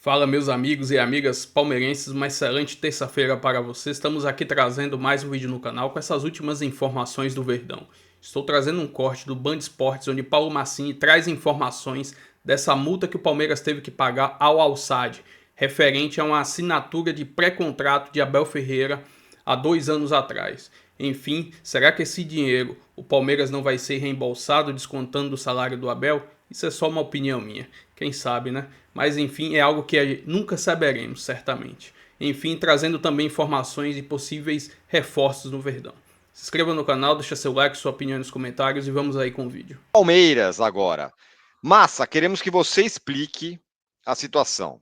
Fala, meus amigos e amigas palmeirenses, uma excelente terça-feira para vocês. Estamos aqui trazendo mais um vídeo no canal com essas últimas informações do Verdão. Estou trazendo um corte do Band Esportes, onde Paulo Massini traz informações dessa multa que o Palmeiras teve que pagar ao Al-Sadd, referente a uma assinatura de pré-contrato de Abel Ferreira há 2 anos atrás. Enfim, será que esse dinheiro o Palmeiras não vai ser reembolsado descontando do salário do Abel? Isso é só uma opinião minha, quem sabe, né? Mas enfim, é algo que nunca saberemos, certamente. Enfim, trazendo também informações de possíveis reforços no Verdão. Se inscreva no canal, deixa seu like, sua opinião nos comentários e vamos aí com o vídeo. Palmeiras agora. Massa, queremos que você explique a situação.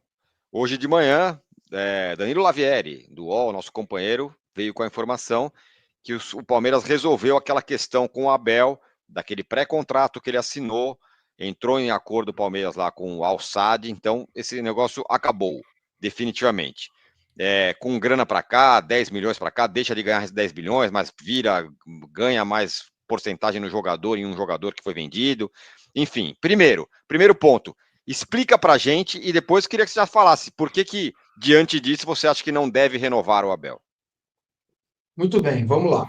Hoje de manhã, Danilo Lavieri, do UOL, nosso companheiro, veio com a informação que o Palmeiras resolveu aquela questão com o Abel, daquele pré-contrato que ele assinou, entrou em acordo o Palmeiras lá com o Al-Sadd, então esse negócio acabou, definitivamente. Com grana para cá, 10 milhões para cá, deixa de ganhar 10 milhões, mas ganha mais porcentagem no jogador, em um jogador que foi vendido. Enfim, primeiro ponto, explica pra gente e depois queria que você já falasse por que diante disso você acha que não deve renovar o Abel. Muito bem, vamos lá.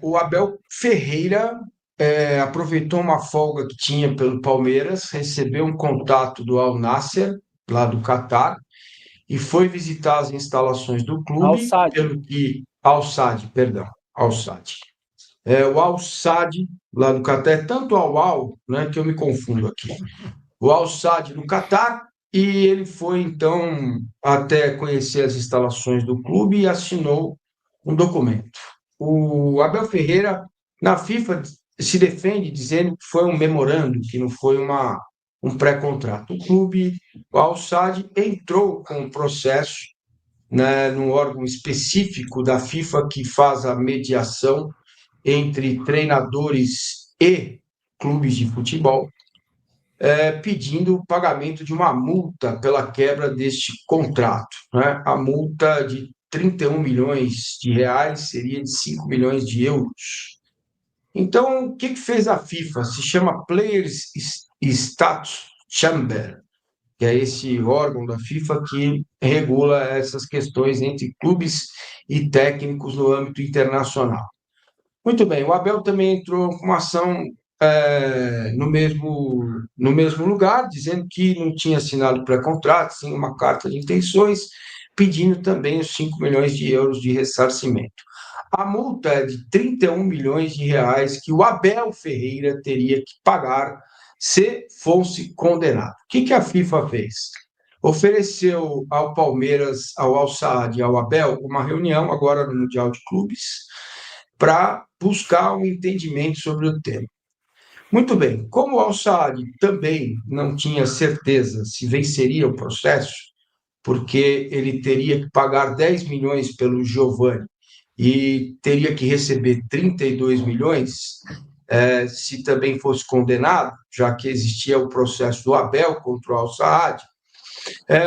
O Abel Ferreira aproveitou uma folga que tinha pelo Palmeiras, recebeu um contato do Al Nassr, lá do Catar, e foi visitar as instalações do clube, Al-Sadd. pelo que Al Sadd, perdão, Al Sadd. O Al Sadd, lá do Catar, é tanto Al, né, que eu me confundo aqui. O Al Sadd no Catar, e ele foi então até conhecer as instalações do clube e assinou um documento. O Abel Ferreira, na FIFA, se defende dizendo que foi um memorando, que não foi um pré-contrato. O clube, o Al Sadd, entrou com um processo, né, num órgão específico da FIFA que faz a mediação entre treinadores e clubes de futebol, pedindo o pagamento de uma multa pela quebra deste contrato, né? A multa de 31 milhões de reais seria de 5 milhões de euros. Então, o que fez a FIFA? Se chama Players Status Chamber, que é esse órgão da FIFA que regula essas questões entre clubes e técnicos no âmbito internacional. Muito bem, o Abel também entrou com uma ação no mesmo lugar, dizendo que não tinha assinado pré-contrato, sim uma carta de intenções, pedindo também os 5 milhões de euros de ressarcimento. A multa é de 31 milhões de reais que o Abel Ferreira teria que pagar se fosse condenado. O que a FIFA fez? Ofereceu ao Palmeiras, ao Al Sadd e ao Abel uma reunião agora no Mundial de Clubes para buscar um entendimento sobre o tema. Muito bem, como o Al Sadd também não tinha certeza se venceria o processo, porque ele teria que pagar 10 milhões pelo Giovani e teria que receber 32 milhões se também fosse condenado, já que existia o processo do Abel contra o Al Sadd.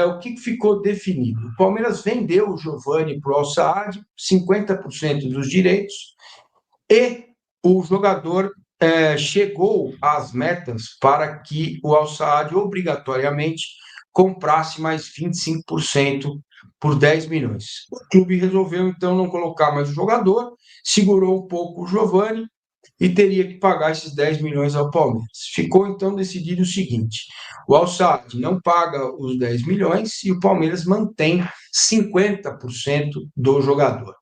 O que ficou definido? O Palmeiras vendeu o Giovani para o Al Sadd, 50% dos direitos, e o jogador chegou às metas para que o Al Sadd obrigatoriamente comprasse mais 25% por 10 milhões. O clube resolveu, então, não colocar mais o jogador, segurou um pouco o Giovani e teria que pagar esses 10 milhões ao Palmeiras. Ficou, então, decidido o seguinte: o Al Sadd não paga os 10 milhões e o Palmeiras mantém 50% do jogador.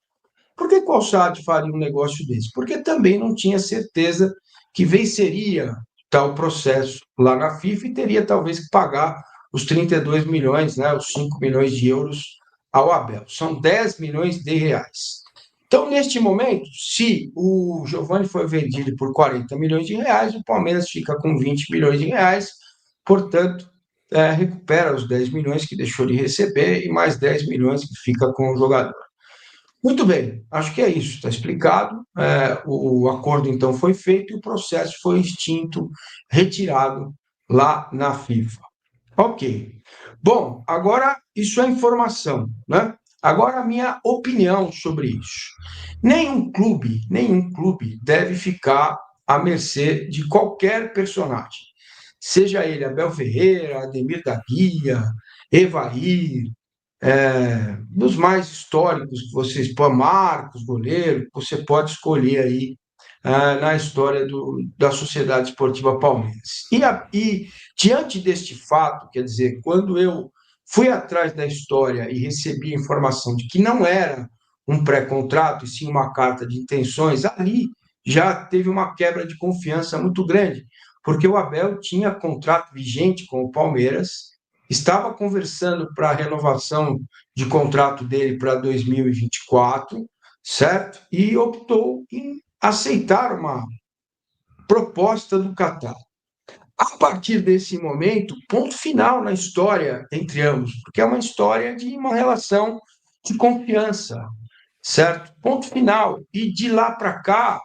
Por que o Al Sadd faria um negócio desse? Porque também não tinha certeza que venceria tal processo lá na FIFA e teria talvez que pagar os 32 milhões, né, os 5 milhões de euros ao Abel. São 10 milhões de reais. Então, neste momento, se o Giovani foi vendido por 40 milhões de reais, o Palmeiras fica com 20 milhões de reais, portanto, recupera os 10 milhões que deixou de receber e mais 10 milhões que fica com o jogador. Muito bem, acho que é isso, está explicado. O acordo, então, foi feito e o processo foi extinto, retirado lá na FIFA. Ok. Bom, agora isso é informação, né? Agora a minha opinião sobre isso. Nenhum clube deve ficar à mercê de qualquer personagem. Seja ele Abel Ferreira, Ademir da Guia, Evair, dos mais históricos que vocês, Marcos, goleiro, você pode escolher aí na história da Sociedade Esportiva Palmeiras. E diante deste fato, quer dizer, quando eu fui atrás da história e recebi a informação de que não era um pré-contrato, e sim uma carta de intenções, ali já teve uma quebra de confiança muito grande, porque o Abel tinha contrato vigente com o Palmeiras, estava conversando para a renovação de contrato dele para 2024, certo? E optou em aceitar uma proposta do Catar. A partir desse momento, ponto final na história entre ambos, porque é uma história de uma relação de confiança, certo? Ponto final. E de lá para cá,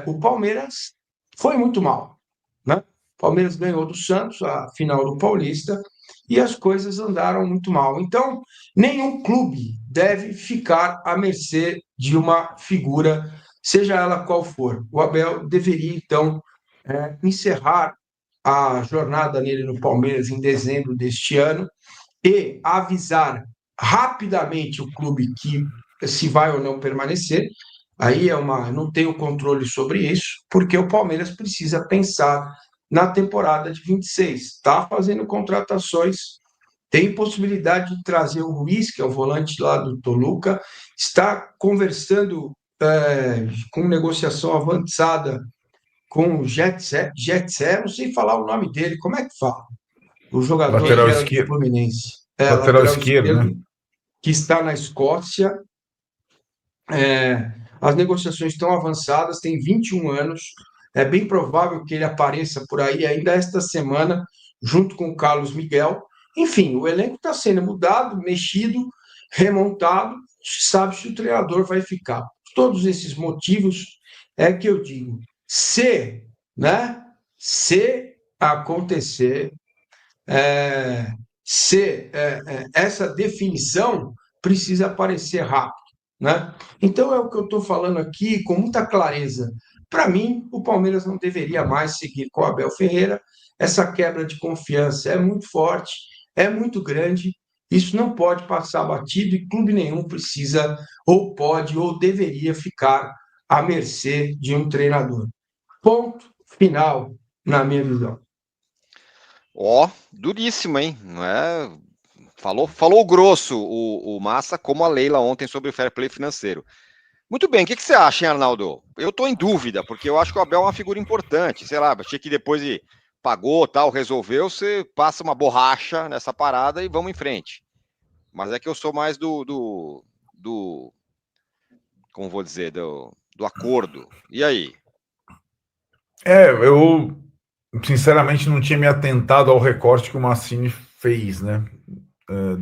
o Palmeiras foi muito mal, né? O Palmeiras ganhou do Santos a final do Paulista e as coisas andaram muito mal. Então, nenhum clube deve ficar à mercê de uma figura, seja ela qual for. O Abel deveria, então, encerrar a jornada nele no Palmeiras em dezembro deste ano e avisar rapidamente o clube que se vai ou não permanecer. Aí não tenho controle sobre isso, porque o Palmeiras precisa pensar na temporada de 26. Está fazendo contratações, tem possibilidade de trazer o Ruiz, que é o volante lá do Toluca, está conversando com negociação avançada com o Jetsé, não sei falar o nome dele, como é que fala? O jogador que Lateral era do esquerdo. Fluminense. Lateral Lateral esquerdo, né? esquerdo, que está na Escócia. As negociações estão avançadas, tem 21 anos. É bem provável que ele apareça por aí ainda esta semana, junto com o Carlos Miguel. Enfim, o elenco está sendo mudado, mexido, remontado. Sabe se o treinador vai ficar. Todos esses motivos é que eu digo, né, se acontecer, essa definição precisa aparecer rápido, né? Então é o que eu estou falando aqui com muita clareza. Para mim, o Palmeiras não deveria mais seguir com o Abel Ferreira. Essa quebra de confiança é muito forte, é muito grande. Isso não pode passar batido e clube nenhum precisa, ou pode, ou deveria ficar à mercê de um treinador. Ponto final, na minha visão. Ó, duríssimo, hein? Não é? Falou grosso o Massa, como a Leila ontem sobre o fair play financeiro. Muito bem, o que você acha, hein, Arnaldo? Eu estou em dúvida, porque eu acho que o Abel é uma figura importante. Sei lá, achei que depois de pagou, tal, resolveu, você passa uma borracha nessa parada e vamos em frente. Mas é que eu sou mais como vou dizer, do acordo. E aí? Eu sinceramente não tinha me atentado ao recorte que o Massini fez, né?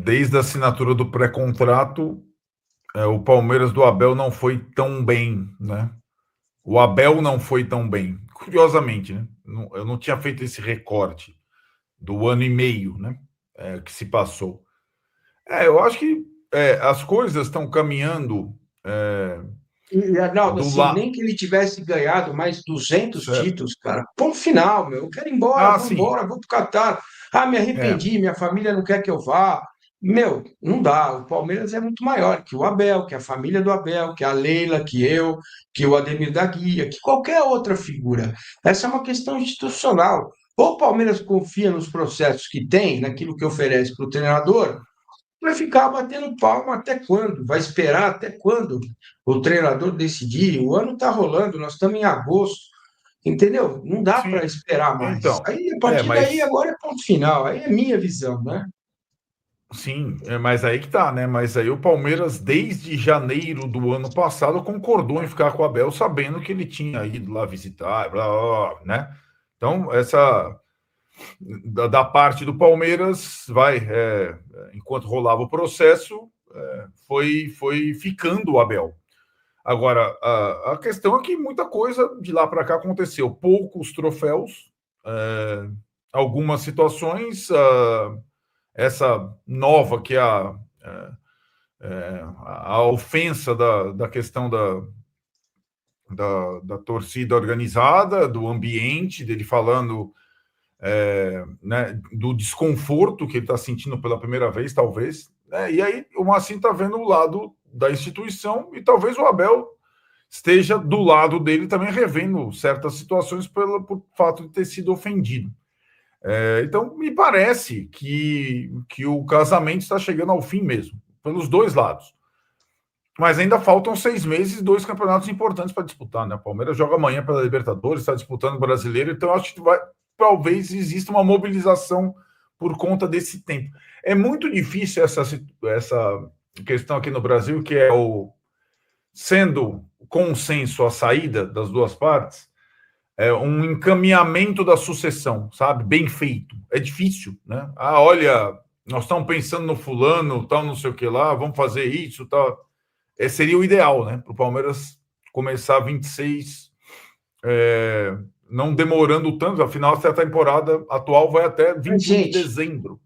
Desde a assinatura do pré-contrato, o Palmeiras do Abel não foi tão bem, né? O Abel não foi tão bem, curiosamente, né? Eu não tinha feito esse recorte do ano e meio, né? Que se passou. Eu acho que as coisas estão caminhando E, Arnaldo, do assim, lado. nem que ele tivesse ganhado mais 200 títulos, cara. Ponto final, meu. Eu quero ir embora, Ah, vou sim. embora, vou pro Catar. Ah, me arrependi, minha família não quer que eu vá. Meu, não dá. O Palmeiras é muito maior que o Abel, que a família do Abel, que a Leila, que eu, que o Ademir da Guia, que qualquer outra figura. Essa é uma questão institucional. Ou o Palmeiras confia nos processos que tem, naquilo que oferece para o treinador, vai ficar batendo palma até quando? Vai esperar até quando o treinador decidir? O ano está rolando, nós estamos em agosto, entendeu? Não dá Sim. para esperar mais. Então, Aí, a partir daí, mas agora é ponto final. Aí é minha visão, né? sim, mas aí que tá, né? Mas aí o Palmeiras, desde janeiro do ano passado, concordou em ficar com o Abel, sabendo que ele tinha ido lá visitar, blá, blá, blá, né? Então, essa da parte do Palmeiras, enquanto rolava o processo, foi ficando o Abel. Agora, a questão é que muita coisa de lá para cá aconteceu. Poucos troféus, algumas situações, essa nova que é a ofensa da questão da torcida organizada, do ambiente, dele falando né, do desconforto que ele está sentindo pela primeira vez, talvez, né? E aí o Massinho está vendo o lado da instituição e talvez o Abel esteja do lado dele também revendo certas situações por fato de ter sido ofendido. Então, me parece que o casamento está chegando ao fim mesmo, pelos dois lados. Mas ainda faltam 6 meses e 2 campeonatos importantes para disputar, né? O Palmeiras joga amanhã pela Libertadores, está disputando o Brasileiro, então acho que talvez exista uma mobilização por conta desse tempo. É muito difícil essa questão aqui no Brasil, que é sendo consenso a saída das duas partes, um encaminhamento da sucessão, sabe? Bem feito. É difícil, né? Olha, nós estamos pensando no fulano, tal, não sei o que lá, vamos fazer isso, tal. Seria o ideal, né? Para o Palmeiras começar 26, não demorando tanto, afinal, essa temporada atual vai até 21 de dezembro.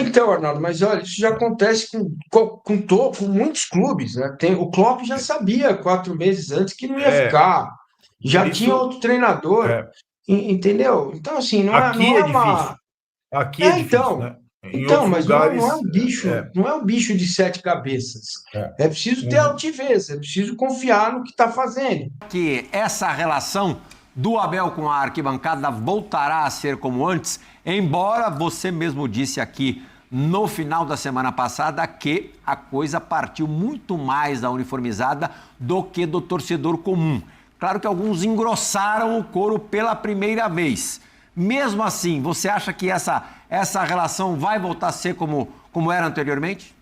Então, Arnaldo, mas olha, isso já acontece com muitos clubes, né? O Klopp já sabia 4 meses antes que não ia ficar, já tinha outro treinador, entendeu? Então, assim, não é difícil. Aqui é difícil, né? Então, mas lugares, não é um bicho, não é um bicho de 7 cabeças. É preciso ter altivez, é preciso confiar no que está fazendo. Que essa relação do Abel com a arquibancada voltará a ser como antes, embora você mesmo disse aqui no final da semana passada que a coisa partiu muito mais da uniformizada do que do torcedor comum. Claro que alguns engrossaram o couro pela primeira vez. Mesmo assim, você acha que essa relação vai voltar a ser como era anteriormente?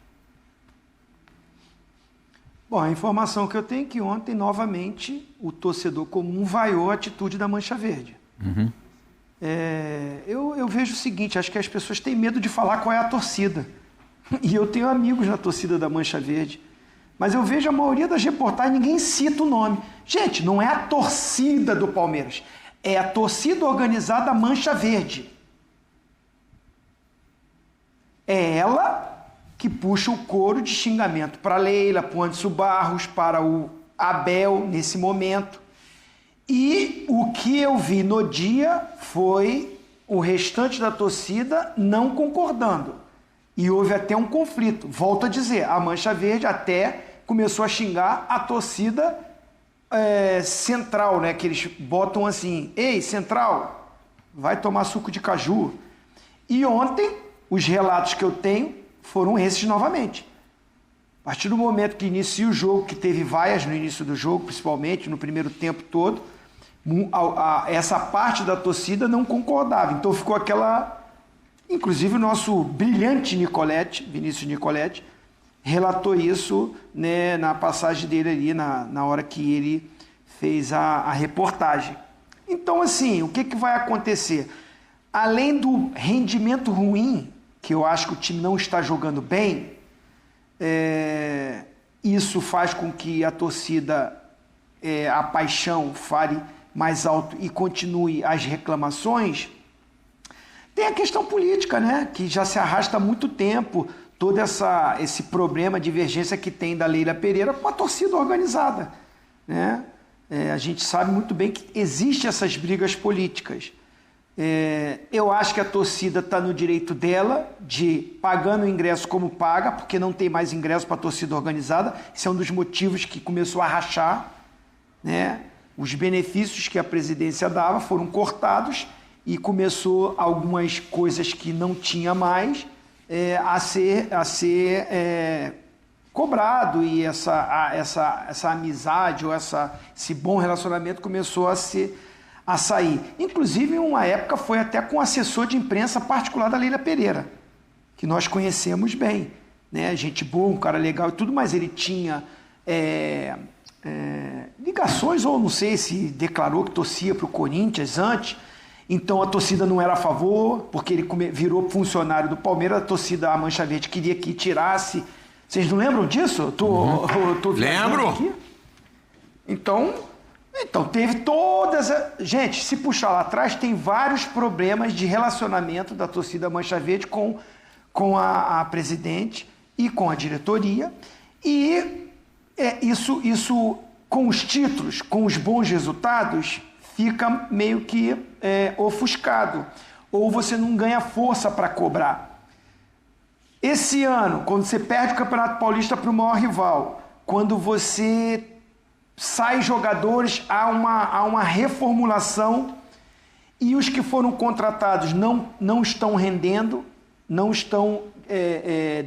Bom, a informação que eu tenho é que ontem, novamente, o torcedor comum vaiou a atitude da Mancha Verde. Uhum. Eu vejo o seguinte, acho que as pessoas têm medo de falar qual é a torcida. E eu tenho amigos na torcida da Mancha Verde. Mas eu vejo a maioria das reportagens, ninguém cita o nome. Gente, não é a torcida do Palmeiras. É a torcida organizada Mancha Verde. É ela que puxa o coro de xingamento para a Leila, para o Anderson Barros, para o Abel nesse momento. E o que eu vi no dia foi o restante da torcida não concordando. E houve até um conflito. Volto a dizer, a Mancha Verde até começou a xingar a torcida central, né? Que eles botam assim, ei, central, vai tomar suco de caju. E ontem, os relatos que eu tenho foram esses novamente. A partir do momento que inicia o jogo, que teve vaias no início do jogo, principalmente no primeiro tempo todo, essa parte da torcida não concordava. Então ficou aquela... Inclusive o nosso brilhante Vinícius Nicoletti, relatou isso, né, na passagem dele ali, na hora que ele fez a reportagem. Então, assim, o que vai acontecer? Além do rendimento ruim, que eu acho que o time não está jogando bem, isso faz com que a torcida, a paixão fale mais alto e continue as reclamações. Tem a questão política, né, que já se arrasta há muito tempo, todo esse problema, divergência que tem da Leila Pereira com a torcida organizada, né? A gente sabe muito bem que existem essas brigas políticas. Eu acho que a torcida está no direito dela de pagando o ingresso como paga, porque não tem mais ingresso para a torcida organizada. Esse é um dos motivos que começou a rachar, né? Os benefícios que a presidência dava foram cortados e começou algumas coisas que não tinha mais a ser cobrado, e essa amizade ou esse bom relacionamento começou a sair. Inclusive, em uma época, foi até com o assessor de imprensa particular da Leila Pereira, que nós conhecemos bem, né? Gente boa, um cara legal e tudo, mas ele tinha ligações, ou não sei se declarou que torcia para o Corinthians antes. Então a torcida não era a favor, porque ele virou funcionário do Palmeiras, a torcida, a Mancha Verde, queria que tirasse. Vocês não lembram disso? Lembro! Aqui. Então teve todas... Gente, se puxar lá atrás, tem vários problemas de relacionamento da torcida Mancha Verde com a presidente e com a diretoria. E isso com os títulos, com os bons resultados, fica meio que ofuscado. ou você não ganha força para cobrar. Esse ano, quando você perde o Campeonato Paulista para o maior rival, quando você sai jogadores, há uma reformulação e os que foram contratados não estão rendendo, não estão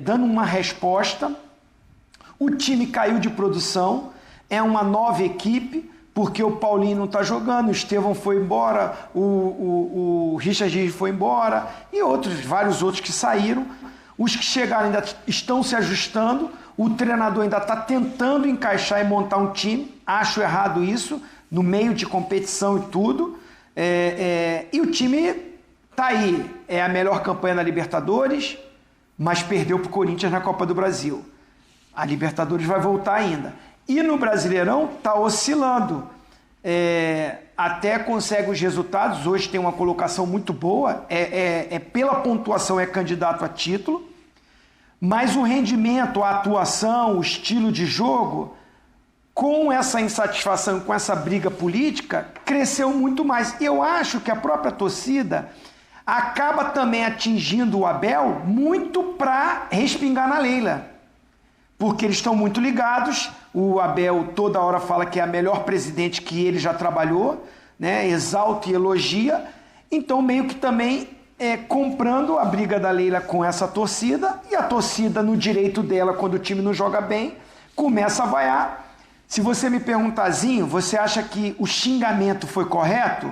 dando uma resposta. O time caiu de produção, é uma nova equipe, porque o Paulinho não está jogando, o Estevão foi embora, o Richard Gigi foi embora e vários outros que saíram. Os que chegaram ainda estão se ajustando, o treinador ainda está tentando encaixar e montar um time. Acho errado isso, no meio de competição e tudo. E o time está aí. É a melhor campanha na Libertadores, mas perdeu para o Corinthians na Copa do Brasil. A Libertadores vai voltar ainda. E no Brasileirão está oscilando. Até consegue os resultados. Hoje tem uma colocação muito boa. Pela pontuação é candidato a título. Mas o rendimento, a atuação, o estilo de jogo, com essa insatisfação, com essa briga política, cresceu muito mais. Eu acho que a própria torcida acaba também atingindo o Abel muito para respingar na Leila. Porque eles estão muito ligados. O Abel toda hora fala que é a melhor presidente que ele já trabalhou, né? Exalta e elogia. Então meio que também comprando a briga da Leila com essa torcida, e a torcida, no direito dela, quando o time não joga bem, começa a vaiar. Se você me perguntar, Zinho, você acha que o xingamento foi correto?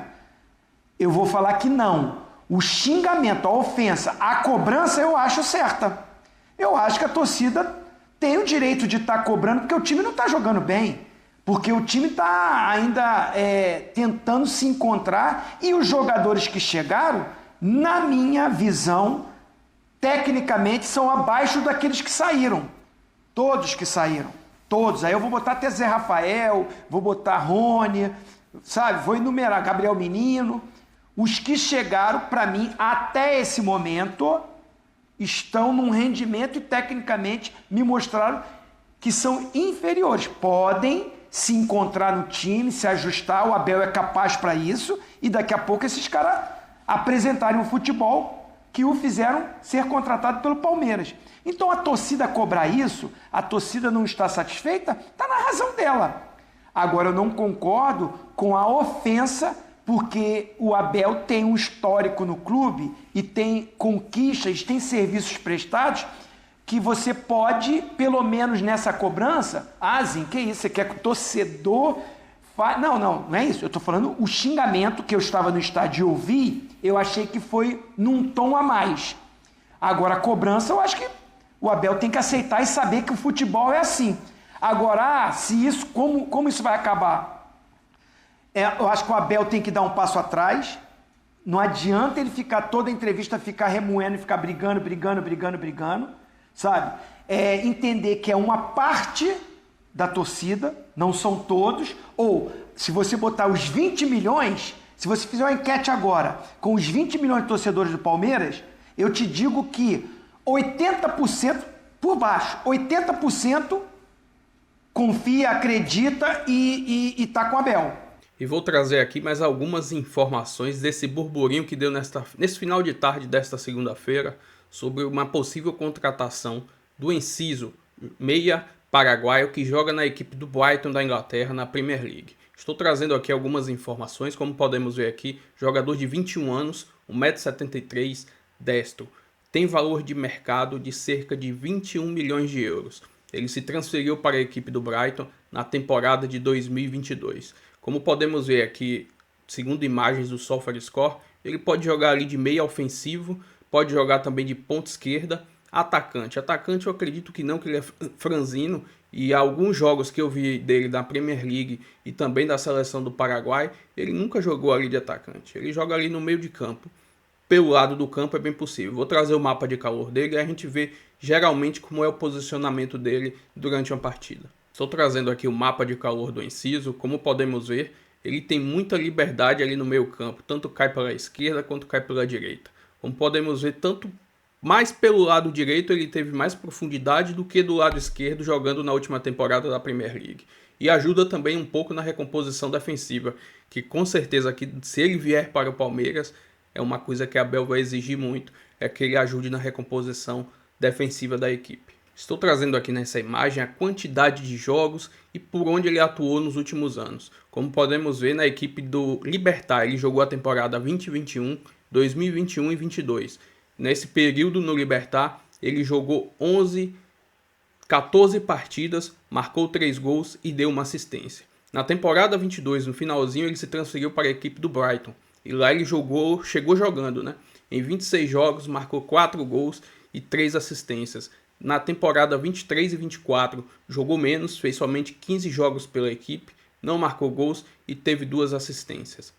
Eu vou falar que não. O xingamento, a ofensa, a cobrança eu acho certa. Eu acho que a torcida tem o direito de estar cobrando, porque o time não está jogando bem. Porque o time está ainda tentando se encontrar, e os jogadores que chegaram, na minha visão, tecnicamente são abaixo daqueles que saíram. Todos que saíram. Todos. Aí eu vou botar até Zé Rafael, vou botar Rony, sabe? Vou enumerar Gabriel Menino. Os que chegaram, para mim, até esse momento, estão num rendimento e tecnicamente me mostraram que são inferiores. Podem se encontrar no time, se ajustar, o Abel é capaz para isso, e daqui a pouco esses caras apresentarem um futebol que o fizeram ser contratado pelo Palmeiras. Então a torcida cobrar isso, a torcida não está satisfeita, está na razão dela. Agora eu não concordo com a ofensa, porque o Abel tem um histórico no clube e tem conquistas, tem serviços prestados que você pode, pelo menos nessa cobrança, Zinho, que isso? Você quer que o torcedor... Não é isso. Eu estou falando o xingamento que eu estava no estádio e ouvi, eu achei que foi num tom a mais. Agora, a cobrança, eu acho que o Abel tem que aceitar e saber que o futebol é assim. Agora, se isso, como isso vai acabar? Eu acho que o Abel tem que dar um passo atrás. Não adianta ele ficar toda a entrevista, ficar remoendo, ficar brigando, sabe? Entender que é uma parte da torcida, não são todos, ou se você botar os 20 milhões, se você fizer uma enquete agora com os 20 milhões de torcedores do Palmeiras, eu te digo que 80% por baixo, 80% confia, acredita e está com o Abel. E vou trazer aqui mais algumas informações desse burburinho que deu nesse final de tarde desta segunda-feira sobre uma possível contratação do Enciso, meia paraguaio que joga na equipe do Brighton da Inglaterra na Premier League. Estou trazendo aqui algumas informações, como podemos ver aqui, jogador de 21 anos, 1,73 m, destro. Tem valor de mercado de cerca de 21 milhões de euros. Ele se transferiu para a equipe do Brighton na temporada de 2022. Como podemos ver aqui, segundo imagens do SofaScore, ele pode jogar ali de meia ofensivo, pode jogar também de ponta esquerda, atacante eu acredito que não, que ele é franzino, e alguns jogos que eu vi dele na Premier League e também da seleção do Paraguai, ele nunca jogou ali de atacante, ele joga ali no meio de campo. Pelo lado do campo é bem possível. Vou trazer o mapa de calor dele e a gente vê geralmente como é o posicionamento dele durante uma partida. Estou trazendo aqui o mapa de calor do Enciso. Como podemos ver, ele tem muita liberdade ali no meio campo, tanto cai pela esquerda quanto cai pela direita. Como podemos ver, tanto mais pelo lado direito ele teve mais profundidade do que do lado esquerdo jogando na última temporada da Premier League. E ajuda também um pouco na recomposição defensiva, que com certeza aqui, se ele vier para o Palmeiras, é uma coisa que Abel vai exigir muito, é que ele ajude na recomposição defensiva da equipe. Estou trazendo aqui nessa imagem a quantidade de jogos e por onde ele atuou nos últimos anos. Como podemos ver, na equipe do Libertad, ele jogou a temporada 2021, 2021 e 22. Nesse período no Libertad, ele jogou 14 partidas, marcou 3 gols e deu uma assistência. Na temporada 22, no finalzinho, ele se transferiu para a equipe do Brighton. E lá ele chegou jogando, né? Em 26 jogos, marcou 4 gols e 3 assistências. Na temporada 23 e 24, jogou menos, fez somente 15 jogos pela equipe, não marcou gols e teve 2 assistências.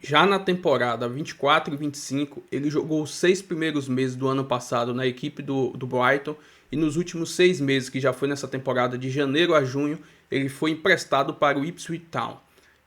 Já na temporada 24 e 25, ele jogou os 6 primeiros meses do ano passado na equipe do Brighton e nos últimos 6 meses, que já foi nessa temporada de janeiro a junho, ele foi emprestado para o Ipswich Town.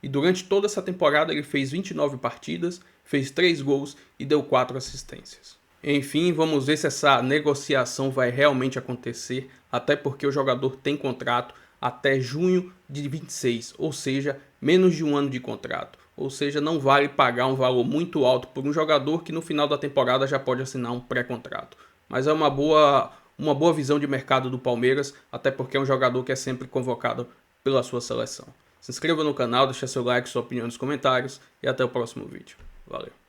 E durante toda essa temporada ele fez 29 partidas, fez 3 gols e deu 4 assistências. Enfim, vamos ver se essa negociação vai realmente acontecer, até porque o jogador tem contrato até junho de 26, ou seja, menos de um ano de contrato. Ou seja, não vale pagar um valor muito alto por um jogador que no final da temporada já pode assinar um pré-contrato. Mas é uma boa visão de mercado do Palmeiras, até porque é um jogador que é sempre convocado pela sua seleção. Se inscreva no canal, deixe seu like, sua opinião nos comentários e até o próximo vídeo. Valeu!